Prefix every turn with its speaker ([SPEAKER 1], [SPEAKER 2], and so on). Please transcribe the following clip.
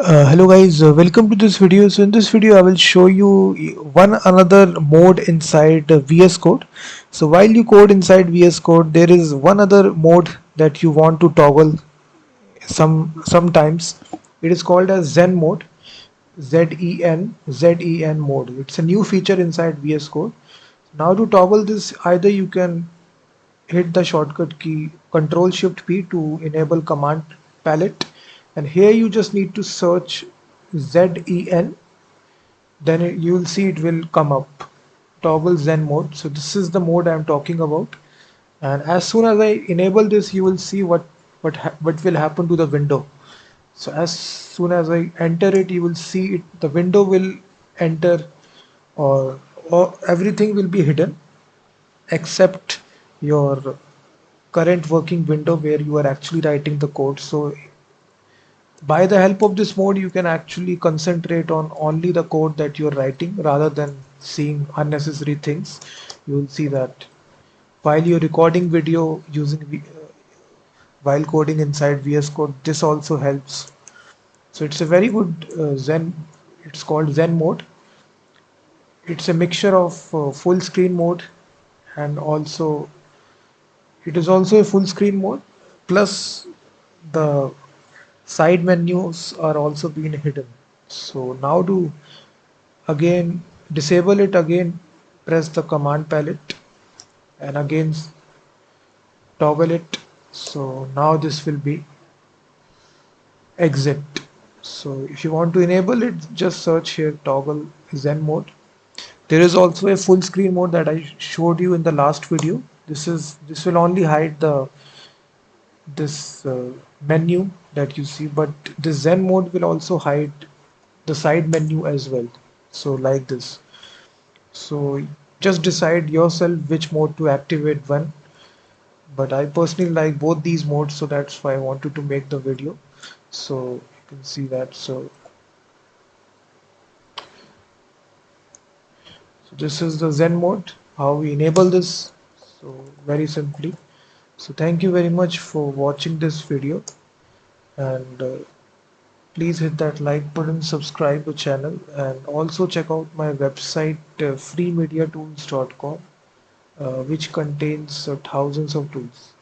[SPEAKER 1] Hello guys, welcome to this video. So in this video I will show you one another mode inside VS Code. So while you code inside VS Code, there is one other mode that you want to toggle sometimes. It is called as Zen mode. Zen mode. It's a new feature inside VS Code. Now to toggle this, either you can hit the shortcut key Control Shift P to enable command palette, and here you just need to search ZEN. Then you will see it will come up, toggle Zen mode. So this is the mode I am talking about, and as soon as I enable this, you will see what will happen to the window. So as soon as I enter it, you will see it, the window will enter, or everything will be hidden except your current working window where you are actually writing the code. So by the help of this mode, you can actually concentrate on only the code that you're writing rather than seeing unnecessary things. You will see that while you're recording video while coding inside VS Code, this also helps. So it's a very good it's called Zen mode. It's a mixture of full screen mode, and also it is also a full screen mode, plus the side menus are also being hidden. So now to again disable it, again press the command palette and again toggle it. So now this will be exit. So if you want to enable it, just search here toggle Zen mode. There is also a full screen mode that I showed you in the last video. This will only hide this menu that you see, but this Zen mode will also hide the side menu as well. So like this. So just decide yourself which mode to activate when. But I personally like both these modes, so that's why I wanted to make the video. So you can see that. So this is the Zen mode. How we enable this? So very simply. So thank you very much for watching this video, and please hit that like button, subscribe the channel, and also check out my website freemediatools.com, which contains thousands of tools.